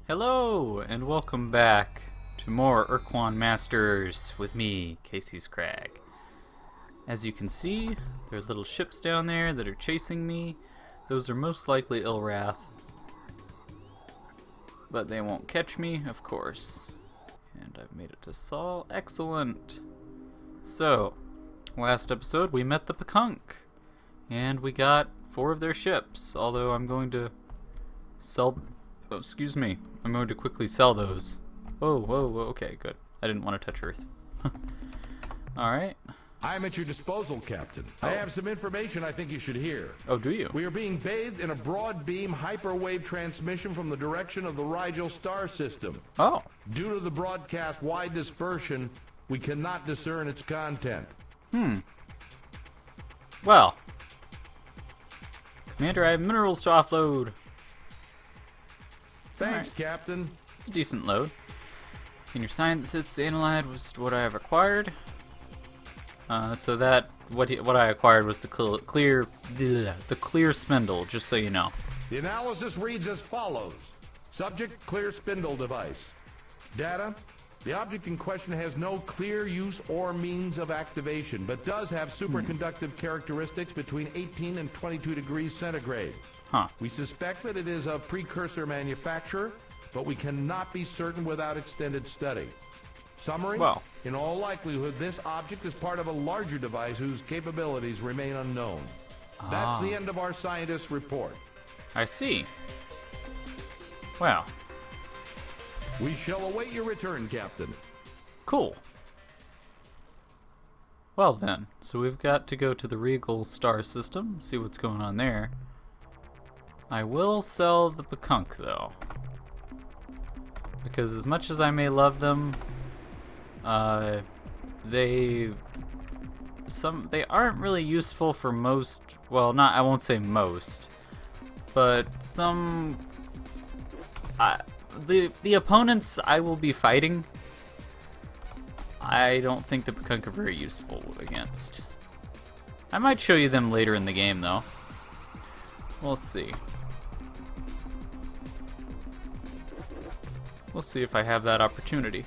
Hello, and welcome back to more Ur-Quan Masters with me, Casey's Crag. As you can see, there are little ships down there that are chasing me. Those are most likely Ilrath. But they won't catch me, of course. And I've made it to Sol. Excellent! So, last episode we met the Pakunk. And we got 4 of their ships, although I'm going to sell... Oh, excuse me. I'm going to quickly sell those. Oh, whoa, whoa, okay, good. I didn't want to touch Earth. Alright. I am at your disposal, Captain. I have some information I think you should hear. Oh, do you? We are being bathed in a broad-beam hyperwave transmission from the direction of the Rigel star system. Oh. Due to the broadcast wide dispersion, we cannot discern its content. Well. Commander, I have minerals to offload. Thanks, Alright. Captain. It's a decent load. In your scientists analyzed was what I have acquired. So that what I acquired was the clear spindle, just so you know. The analysis reads as follows. Subject, clear spindle device. Data, the object in question has no clear use or means of activation, but does have superconductive characteristics between 18 and 22 degrees centigrade. Huh. We suspect that it is a precursor manufacturer, but we cannot be certain without extended study. Summary, Well. in all likelihood, this object is part of a larger device whose capabilities remain unknown. That's the end of our scientist's report. I see. Well, We shall await your return, Captain. cool. Well then, so we've got to go to the Regal star system, see what's going on there. I will sell the Pakunk though, because as much as I may love them, they aren't really useful for most. Well, not I won't say most, but some. The opponents I will be fighting, I don't think the Pakunk are very useful against. I might show you them later in the game though. We'll see. We'll see if I have that opportunity.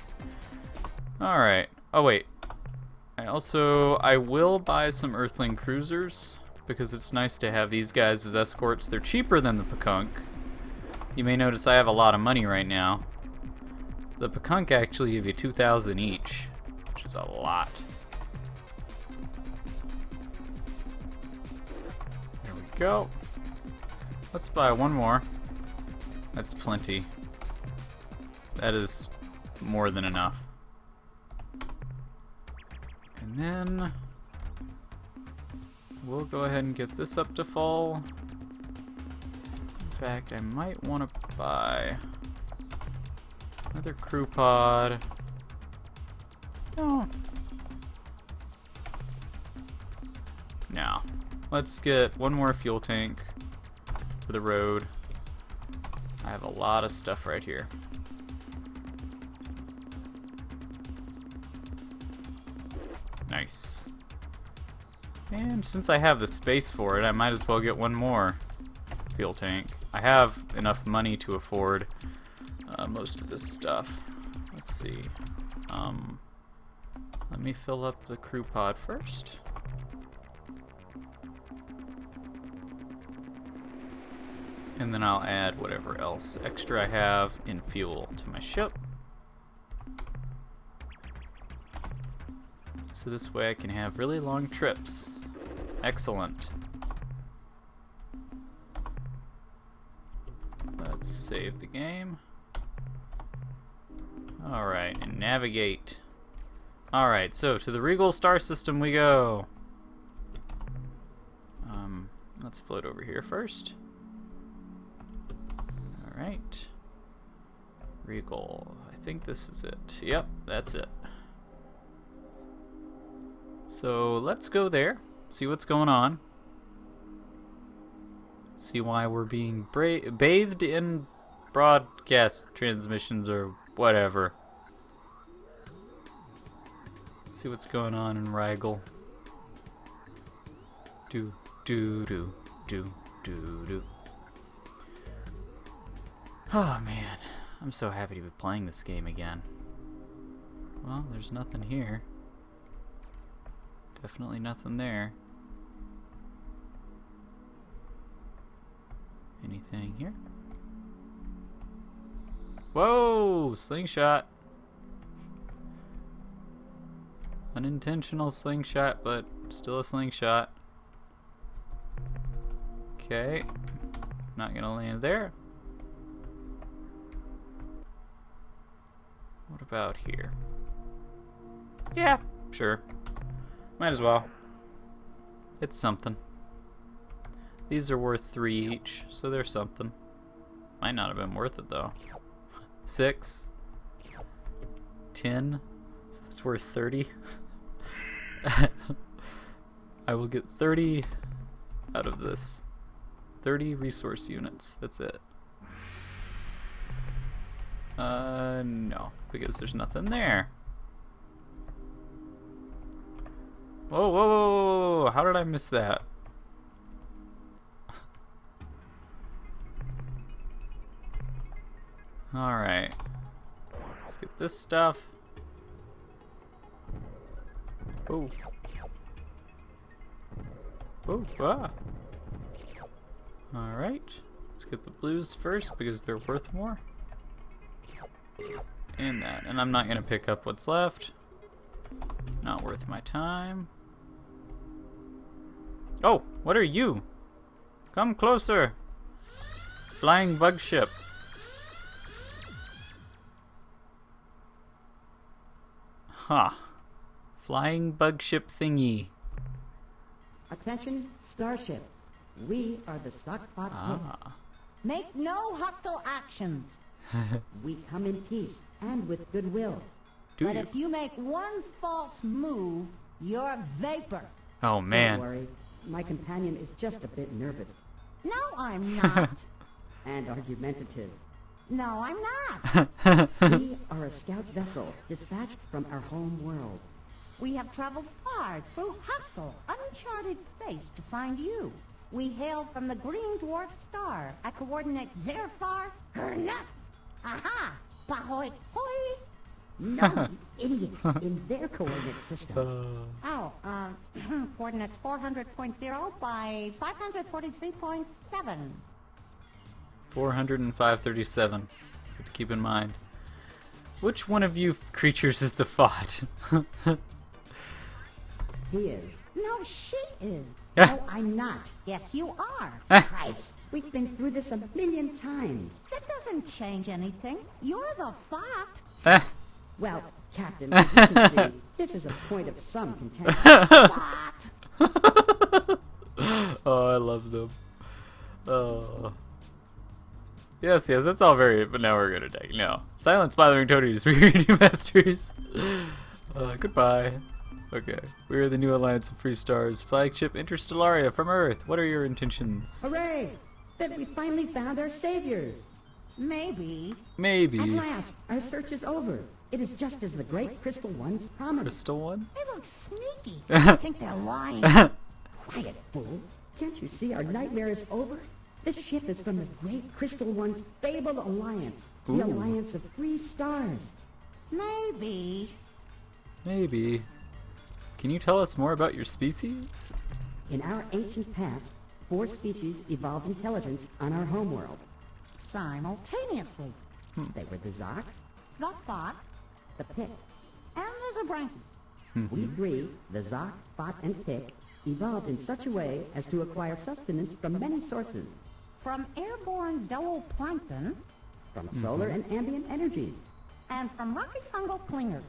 Alright. Oh wait. I will buy some Earthling cruisers, because it's nice to have these guys as escorts. They're cheaper than the Pakunk. You may notice I have a lot of money right now. The Pakunk actually give you 2,000 each, which is a lot. There we go. Let's buy one more. That's plenty. That is more than enough. And then we'll go ahead and get this up to full. In fact, I might want to buy another crew pod. No. Now, let's get one more fuel tank for the road. I have a lot of stuff right here. Nice. And since I have the space for it, I might as well get one more fuel tank. I have enough money to afford most of this stuff. Let's see. Let me fill up the crew pod first. And then I'll add whatever else extra I have in fuel to my ship. So this way I can have really long trips. Excellent. Let's save the game. Alright, and navigate. Alright, so to the Regal star system we go. Let's float over here first. Alright. Regal. I think this is it. Yep, that's it. So let's go there, see what's going on, see why we're being bathed in broadcast transmissions or whatever. See what's going on in Rigel. Do do do do do do. Oh man, I'm so happy to be playing this game again. Well, there's nothing here. Definitely nothing there. Anything here? Whoa! Slingshot! Unintentional slingshot, but still a slingshot. Okay. Not gonna land there. What about here? Yeah, sure. Might as well. It's something. These are worth 3 each, so they're something. Might not have been worth it though. 6. 10. So it's worth 30. I will get 30 out of this. 30 resource units. That's it. No, because there's nothing there. Whoa, whoa, whoa, whoa, how did I miss that? Alright. Let's get this stuff. Oh. Oh, ah. Alright. Let's get the blues first because they're worth more. And that. And I'm not going to pick up what's left. Not worth my time. Oh, what are you? Come closer. Flying bug ship. Huh. Flying bug ship thingy. Attention, Starship. We are the Zoq-Fot-Pik. Ah. Make no hostile actions. We come in peace and with goodwill. But if you make one false move, you're vapor. Oh man. Don't worry. My companion is just a bit nervous. No, I'm not. And argumentative. No, I'm not. We are a scout vessel dispatched from our home world. We have traveled far through hostile, uncharted space to find you. We hail from the green dwarf star at coordinates therefore, Gernut. Aha! Bahoy hoi! No, you idiot, in their coordinate system. Coordinates 400.0 by 543.7. 405.37. Good to keep in mind. Which one of you creatures is the Fot? He is. No, she is. Ah. No, I'm not. Yes, you are. Ah. Christ, we've been through this a million times. That doesn't change anything. You're the Fot. Ah. Well, Captain, as you can see, this is a point of some contention. Fot. Oh, I love them. Oh. Yes, that's all very. But now we're gonna take no. Silence, bothering toadies. We are your new masters. Goodbye. Okay, we are the new Alliance of Free Stars, flagship Interstellaria from Earth. What are your intentions? Hooray! That we finally found our saviors. Maybe. Maybe. At last, our search is over. It is just as the great crystal ones promised. Crystal ones? They look sneaky. I think they're lying. Quiet, fool. Can't you see our nightmare is over? This ship is from the great crystal one's fabled alliance. Ooh. The Alliance of Free Stars. Maybe. Maybe. Can you tell us more about your species? In our ancient past, 4 species evolved intelligence on our homeworld. Simultaneously. They were the Zoq, The Fot the Pik. and the Zabranki. We 3, the Zoq, Fot, and Pik, evolved in such a way as to acquire sustenance from many sources, From airborne zooplankton from solar and ambient energies. and from rocky fungal clingers.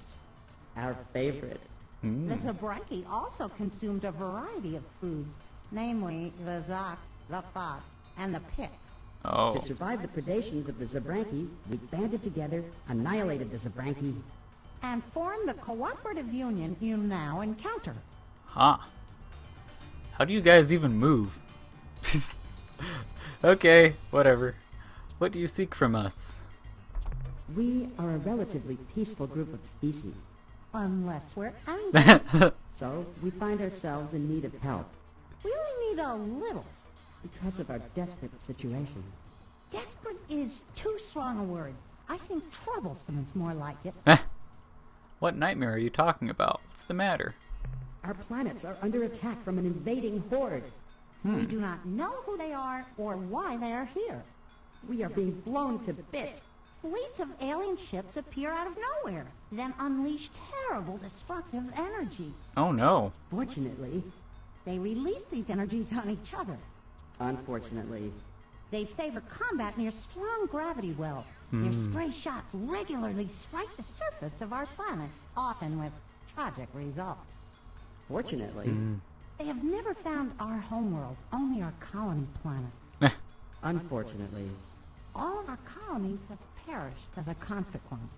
Our favorite. The Zabranki also consumed a variety of foods, namely the Zoq, the Fot, and the Pik. Oh. To survive the predations of the Zabranki, we banded together, annihilated the Zabranki. And formed the cooperative union you now encounter. Huh. How do you guys even move? Okay, whatever. What do you seek from us? We are a relatively peaceful group of species, Unless we're angry. so we find ourselves in need of help We only need a little. because of our desperate situation. Desperate is too strong a word. I think troublesome is more like it. What nightmare are you talking about? What's the matter? Our planets are under attack from an invading horde. We do not know who they are or why they are here. We are being blown to bits. Fleets of alien ships appear out of nowhere, then unleash terrible destructive energy. Oh no. Fortunately, They release these energies on each other. unfortunately, They favor combat near strong gravity wells. Their stray shots regularly strike the surface of our planet, often with tragic results. fortunately, They have never found our homeworld, only our colony planet. unfortunately, All of our colonies have perished as a consequence.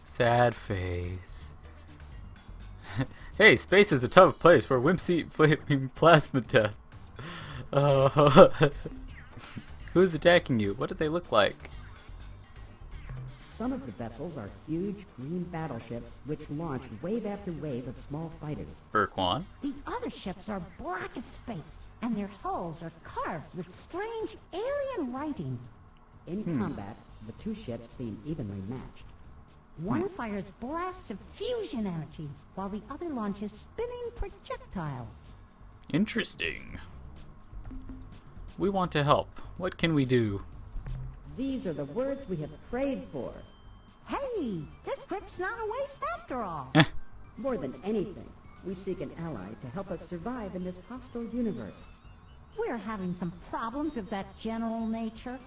Sad face. Hey, space is a tough place where wimps eat flaming plasma deaths. Oh. Who's attacking you? What do they look like? some of the vessels are huge green battleships which launch wave after wave of small fighters. Ur-Quan? The other ships are black as space, and their hulls are carved with strange alien writings. In combat, the two ships seem evenly matched. One fires blasts of fusion energy, while the other launches spinning projectiles. Interesting. We want to help. What can we do? These are the words we have prayed for. Hey, this trip's not a waste after all. More than anything, we seek an ally to help us survive in this hostile universe. We're having some problems of that general nature.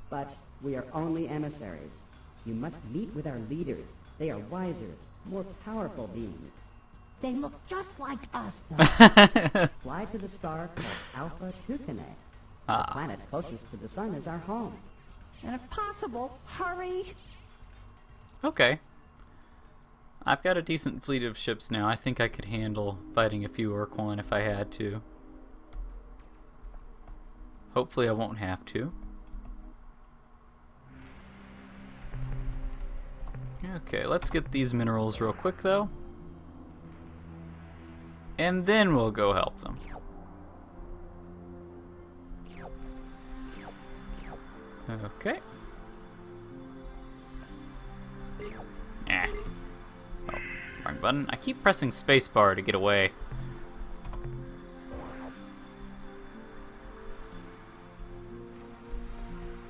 But we are only emissaries. You must meet with our leaders. They are wiser, more powerful beings. They look just like us, though. Fly to the star called Alpha Tucanae. The planet closest to the sun is our home. And if possible, hurry. Okay. I've got a decent fleet of ships now. I think I could handle fighting a few Ur-Quan if I had to. Hopefully I won't have to. Okay, let's get these minerals real quick though. And then we'll go help them. Okay. Oh, wrong button. I keep pressing spacebar to get away.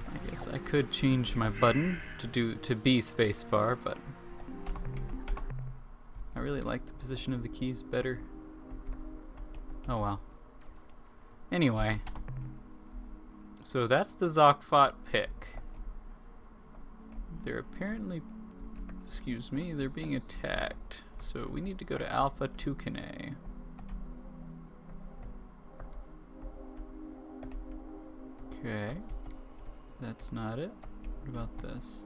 I guess I could change my button to be spacebar, but I really like the position of the keys better. Oh well. Anyway, so that's the Zoq-Fot-Pik. They're apparently, excuse me, they're being attacked. So we need to go to Alpha Tucanae. Okay, that's not it. What about this?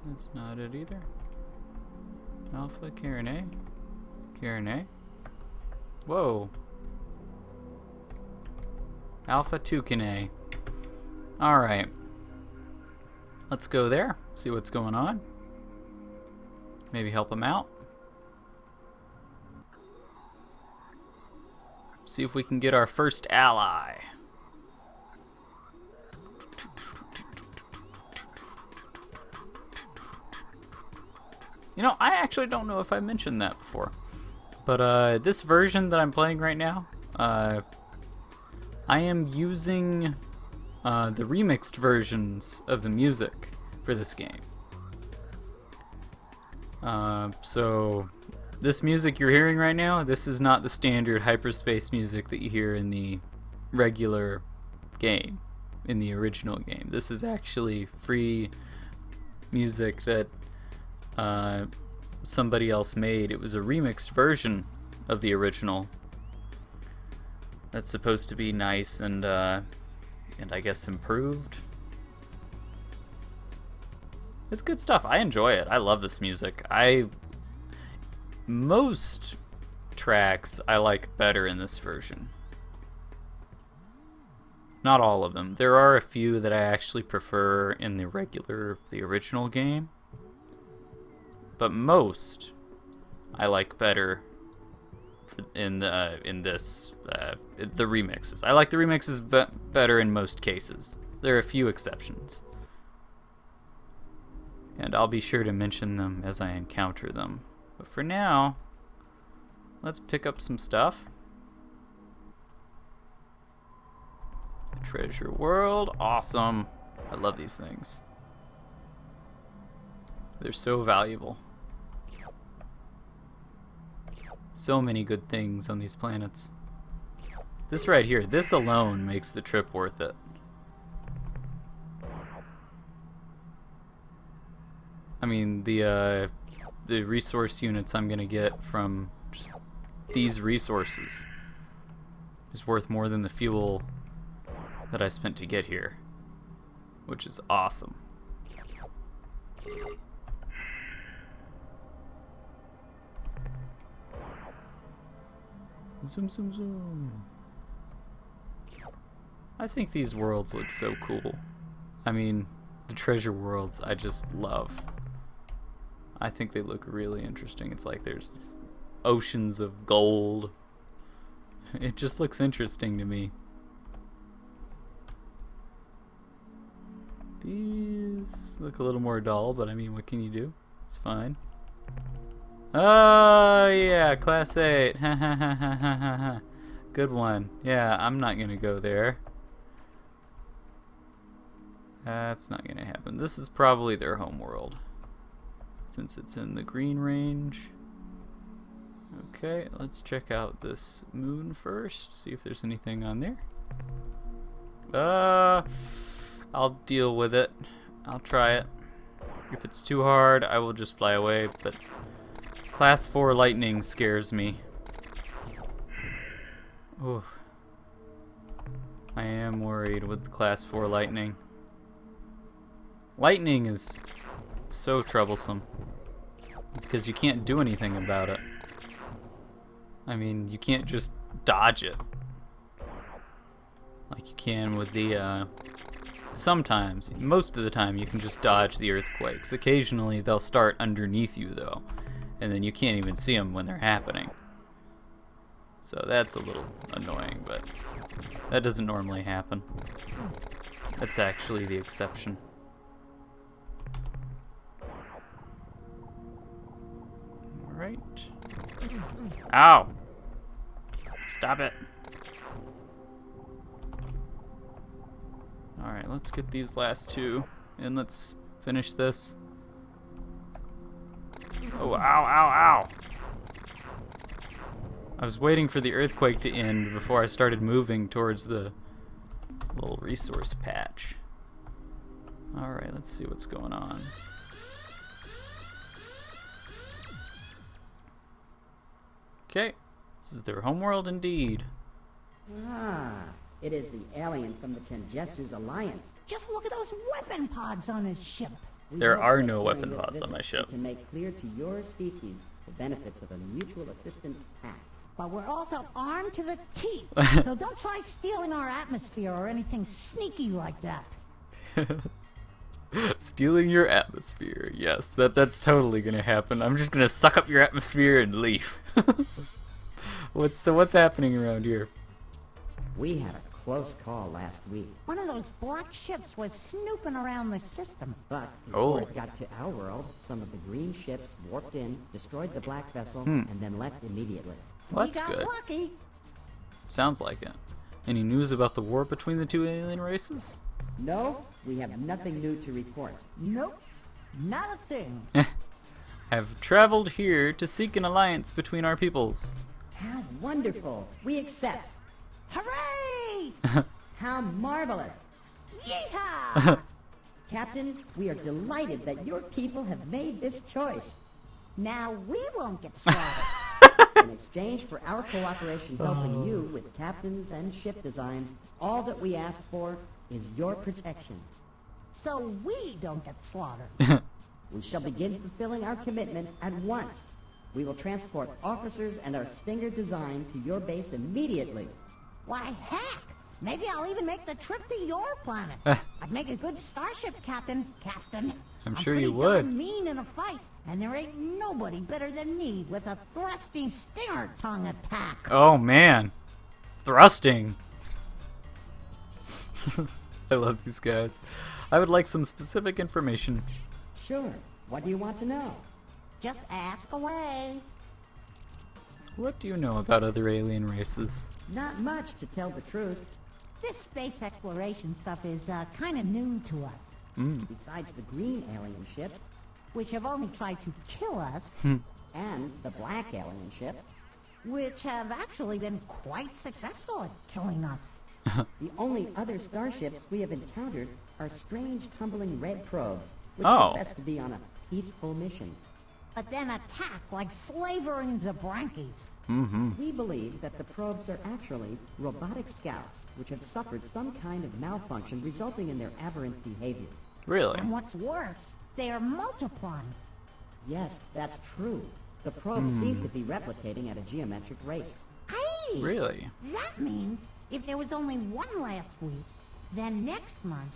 That's not it either. Alpha Carinae? Carinae? Whoa. Alpha Tucanae. Alright. Let's go there, see what's going on. Maybe help them out. See if we can get our first ally. You know, I actually don't know if I mentioned that before. But this version that I'm playing right now, I am using the remixed versions of the music for this game. So this music you're hearing right now, this is not the standard hyperspace music that you hear in the regular game, in the original game. This is actually free music that somebody else made. It was a remixed version of the original that's supposed to be nice and I guess improved. It's good stuff. I enjoy it. I love this music. Most tracks I like better in this version. Not all of them. There are a few that I actually prefer in the original game. But most I like better in the remixes. I like the remixes better in most cases. There are a few exceptions. And I'll be sure to mention them as I encounter them. But for now, let's pick up some stuff. The treasure world, awesome. I love these things. They're so valuable. So many good things on these planets. This right here, this alone makes the trip worth it. I mean, the resource units I'm gonna get from just these resources is worth more than the fuel that I spent to get here, which is awesome. Zoom, zoom, zoom. I think these worlds look so cool. I mean, the treasure worlds I just love. I think they look really interesting. It's like there's this oceans of gold. It just looks interesting to me. These look a little more dull, but I mean, what can you do? It's fine. Oh, yeah, Class 8. Ha ha ha ha ha ha. Good one. Yeah, I'm not gonna go there. That's not gonna happen. This is probably their home world, since it's in the green range. Okay, let's check out this moon first, see if there's anything on there. I'll deal with it. I'll try it. If it's too hard, I will just fly away, but Class 4 lightning scares me. Ooh. I am worried with Class 4 lightning. Lightning is so troublesome because you can't do anything about it. I mean, you can't just dodge it like you can with the sometimes, most of the time, you can just dodge the earthquakes. Occasionally they'll start underneath you though, and then you can't even see them when they're happening. So that's a little annoying, but that doesn't normally happen. That's actually the exception. Alright. Ow! Stop it. Alright, let's get these last two, and let's finish this. Oh, ow, ow, ow! I was waiting for the earthquake to end before I started moving towards the little resource patch. Alright, let's see what's going on. Okay, this is their homeworld indeed. Ah, it is the alien from the Changesu's alliance. Just look at those weapon pods on his ship. We There hope are that no during weapon this pods on visit my ship. we can make clear to your species the benefits of a mutual assistance pact. But we're also armed to the teeth, so don't try stealing our atmosphere or anything sneaky like that. Stealing your atmosphere. Yes, that's totally gonna happen. I'm just gonna suck up your atmosphere and leave. What's happening around here? We had a close call last week, One of those black ships was snooping around the system. but Oh. before it got to our world, some of the green ships warped in, destroyed the black vessel, and then left immediately. Well, that's we got good. lucky. Sounds like it. Any news about the war between the two alien races? No, we have nothing new to report. Nope, not a thing. I've traveled here to seek an alliance between our peoples. How wonderful! We accept. Hooray! How marvelous! Yeehaw! Captain, we are delighted that your people have made this choice. Now we won't get slaughtered. In exchange for our cooperation helping you with captains and ship designs, all that we ask for is your protection. So we don't get slaughtered. We shall begin fulfilling our commitment at once. We will transport officers and our Stinger design to your base immediately. Why, heck! Maybe I'll even make the trip to your planet. I'd make a good starship captain, I'm sure pretty you would. darn mean in a fight, and there ain't nobody better than me with a thrusting stinger tongue attack. Oh man, thrusting. I love these guys. I would like some specific information. Sure. What do you want to know? Just ask away. What do you know about other alien races? Not much, to tell the truth. This space exploration stuff is kind of new to us, Besides the green alien ships which have only tried to kill us, and the black alien ships, which have actually been quite successful at killing us. the only other starships we have encountered are strange tumbling red probes, which Oh. profess to be on a peaceful mission. But then attack like slavering Zabrankies. We believe that the probes are actually robotic scouts, which have suffered some kind of malfunction resulting in their aberrant behavior. Really? And what's worse, they are multiplying. Yes, that's true. The probes seem to be replicating at a geometric rate. Hey! Really? That means if there was only one last week, then next month,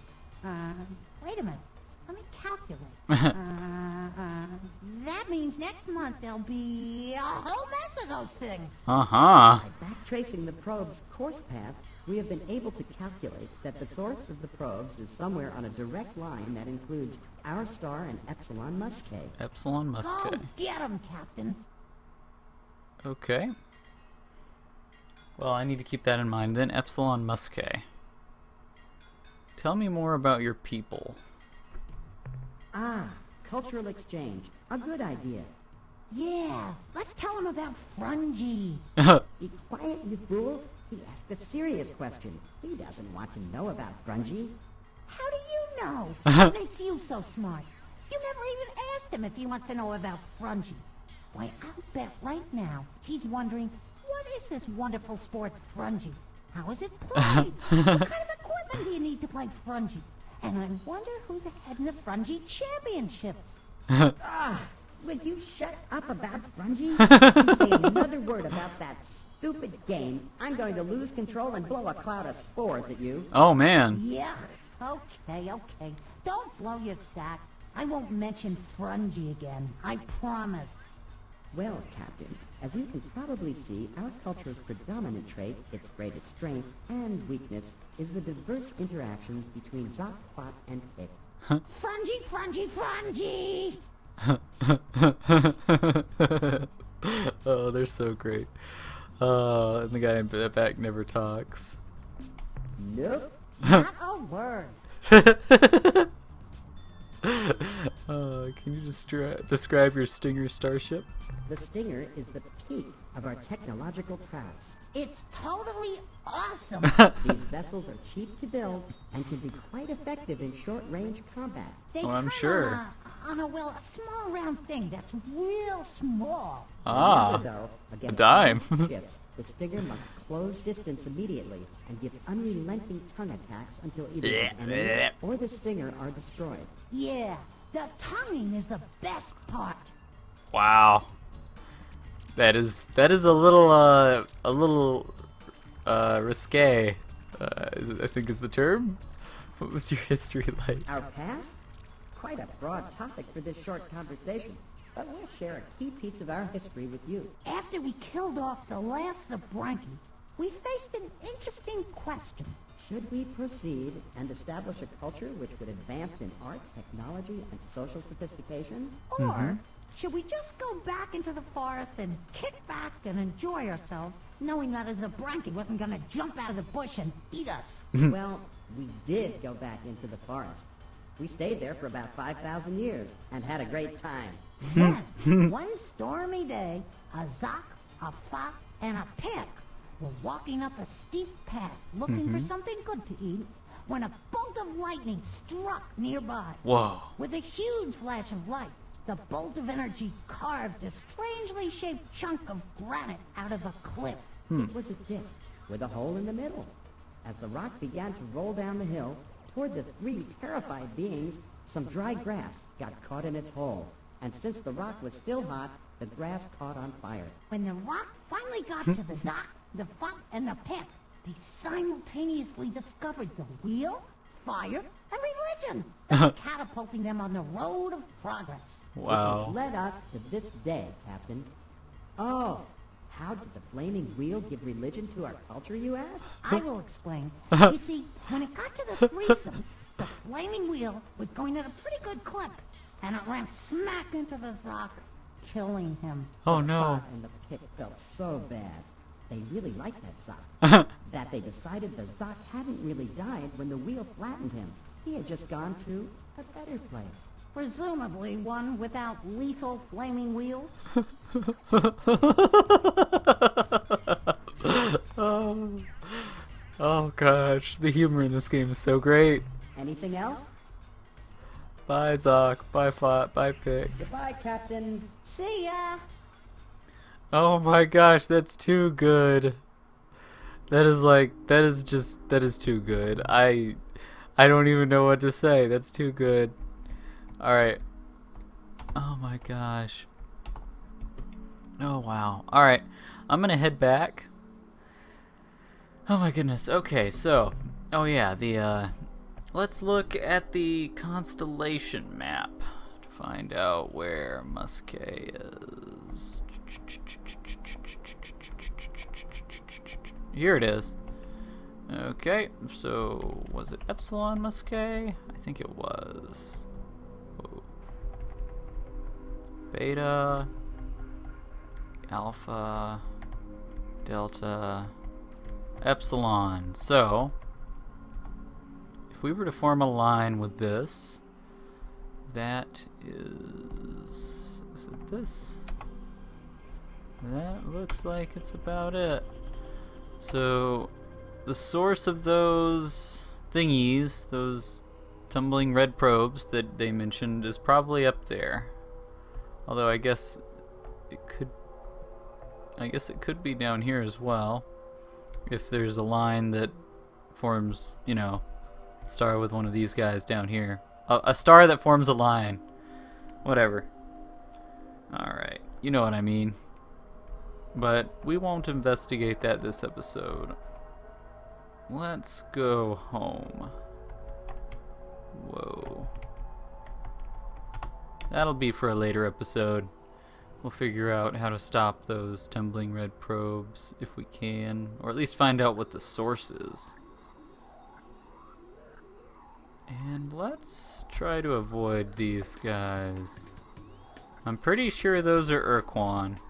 wait a minute, let me calculate. That means next month there'll be a whole mess of those things. Uh-huh. By backtracing the probe's course path, we have been able to calculate that the source of the probes is somewhere on a direct line that includes our star and Epsilon Muscae. Epsilon Go Muscae. get 'em, Captain. Okay. Well, I need to keep that in mind. Then Epsilon Muscae. Tell me more about your people. Ah, cultural exchange. A good idea. Yeah, let's tell him about Frungy. Be quiet, you fool. He asked a serious question. He doesn't want to know about Grungy. How do you know? What makes you so smart? You never even asked him if he wants to know about Frungy. Why, I'll bet right now he's wondering, what is this wonderful sport, Frungy? How is it played? What kind of equipment do you need to play Frungy? And I wonder who's ahead in the Frungy championships. Ah, will you shut up about Grungy? You say another word about that stupid game, I'm going to lose control and blow a cloud of spores at you. Oh, man. Yeah, okay. Don't blow your stack. I won't mention Frungy again. I promise. Well, Captain, as you can probably see, our culture's predominant trait, its greatest strength and weakness, is the diverse interactions between Zoq-Fot and Pik. Frungy! Oh, they're so great. And the guy in the back never talks. Nope. Not a word. Can you just describe your Stinger starship? The Stinger is the peak of our technological prowess. It's totally awesome. These vessels are cheap to build and can be quite effective in short-range combat. They Oh, I'm turn sure. On a small round thing that's real small. Ah, Remember, though, against dime. ships, the Stinger must close distance immediately and give unrelenting tongue attacks until either the enemy or the Stinger are destroyed. Yeah, the tonguing is the best part. Wow. That is a little risque. I think is the term. What was your history like? Our past? Quite a broad topic for this short conversation, but we'll share a key piece of our history with you. After we killed off the last Zabranki, we faced an interesting question. Should we proceed and establish a culture which would advance in art, technology, and social sophistication? Or should we just go back into the forest and kick back and enjoy ourselves, knowing that a Zabranki wasn't going to jump out of the bush and eat us? Well, we did go back into the forest. We stayed there for about 5,000 years and had a great time. Then, one stormy day, a Zoq, a Fot, and a Pik were walking up a steep path looking for something good to eat when a bolt of lightning struck nearby. Whoa. With a huge flash of light, the bolt of energy carved a strangely shaped chunk of granite out of a cliff. It was a disc with a hole in the middle. As the rock began to roll down the hill toward the three terrified beings, some dry grass got caught in its hole. And since the rock was still hot, the grass caught on fire. When the rock finally got to the Zoq, the Fot, and the Pik, they simultaneously discovered the wheel, fire, and religion, thus catapulting them on the road of progress. Which Wow. has led us to this day, Captain. Oh, how did the flaming wheel give religion to our culture, you ask? I will explain. You see, when it got to the threesome, the flaming wheel was going at a pretty good clip. and it ran smack into the Zoq, killing him. Oh no. And the Pik felt so bad. They really liked that Zoq. That they decided the Zoq hadn't really died when the wheel flattened him. He had just gone to a better place. Presumably one without lethal flaming wheels. Oh gosh, the humor in this game is so great. Anything else? Bye Zoq, bye Fot, bye Pik. Goodbye, Captain. See ya! Oh my gosh, that's too good. That is too good. I don't even know what to say. That's too good. Alright. Oh my gosh. Oh wow. Alright. I'm gonna head back. Oh my goodness. Okay, so oh yeah, let's look at the constellation map to find out where Musquet is. Here it is. Okay, so was it Epsilon Musquet? I think it was. Whoa. Beta, Alpha, Delta, Epsilon. So, if we were to form a line with this, that is it this? That looks like it's about it. So, the source of those thingies, those tumbling red probes that they mentioned, is probably up there. Although I guess it could be down here as well, if there's a line that forms, you know, a star with one of these guys down here. A star that forms a line. Whatever. Alright, you know what I mean. But we won't investigate that this episode. Let's go home. Whoa. That'll be for a later episode. We'll figure out how to stop those tumbling red probes if we can, or at least find out what the source is. And let's try to avoid these guys. I'm pretty sure those are Ur-Quan.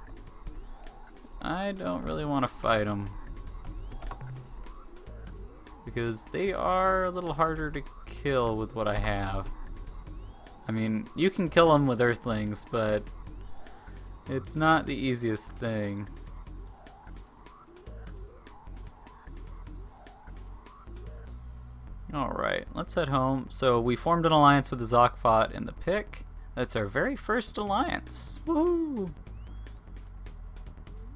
I don't really want to fight them, because they are a little harder to kill with what I have. I mean, you can kill them with Earthlings, but it's not the easiest thing. Alright, let's head home. So we formed an alliance with the Zoq-Fot and the Pik. That's our very first alliance. Woo!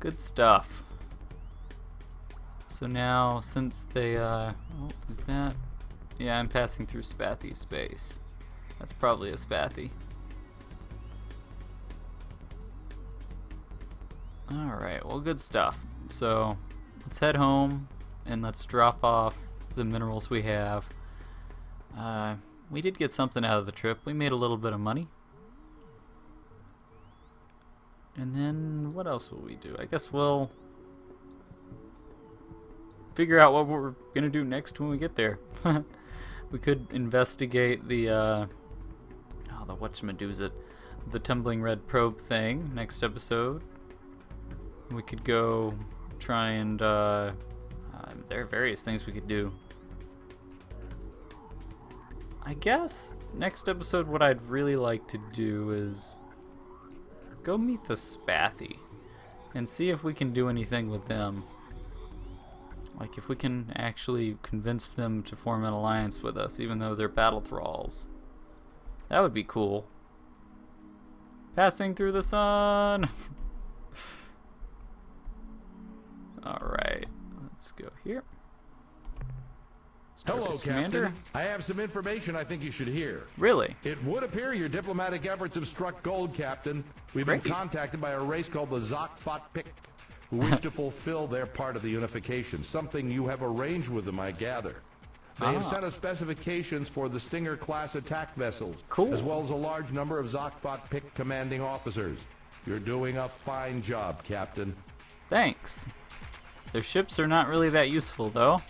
Good stuff. So now, since they, oh, is that? Yeah, I'm passing through Spathy space. That's probably a Spathy. Alright, well, good stuff. So, let's head home and let's drop off the minerals we have. We did get something out of the trip. We made a little bit of money. And then, what else will we do? I guess we'll figure out what we're gonna do next when we get there. We could investigate the the tumbling red probe thing next episode. We could go try and there are various things we could do. I guess next episode what I'd really like to do is go meet the Spathy and see if we can do anything with them. Like if we can actually convince them to form an alliance with us, even though they're battle thralls. That would be cool. Passing through the sun! Alright, let's go here. Start Hello, with Captain. Commander. I have some information I think you should hear. Really? It would appear your diplomatic efforts have struck gold, Captain. We've Great. been contacted by a race called the Zoq-Fot-Pik, who wish to fulfill their part of the unification, something you have arranged with them, I gather. They have sent us specifications for the Stinger-class attack vessels, Cool. as well as a large number of Zoq-Fot-Pik commanding officers. You're doing a fine job, Captain. Thanks. Their ships are not really that useful, though.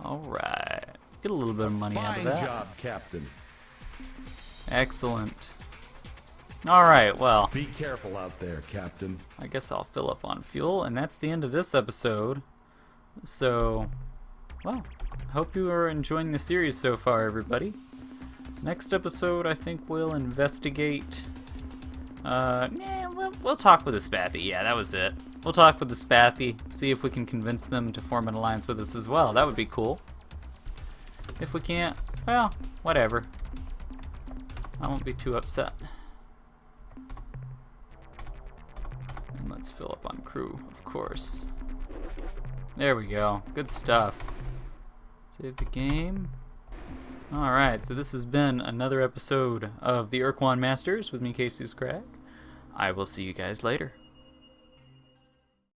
Alright. Get a little bit of money out of Fine that. job, Captain. Excellent. Alright, well, Be careful out there, Captain. I guess I'll fill up on fuel, and that's the end of this episode. So, well, hope you are enjoying the series so far, everybody. Next episode, I think we'll investigate... we'll talk with the Spathy. Yeah, that was it. We'll talk with the Spathy, see if we can convince them to form an alliance with us as well. That would be cool. If we can't, well, whatever. I won't be too upset. And let's fill up on crew, of course. There we go. Good stuff. Save the game. Alright, so this has been another episode of the Ur-Quan Masters with me, Casey's Crag. I will see you guys later.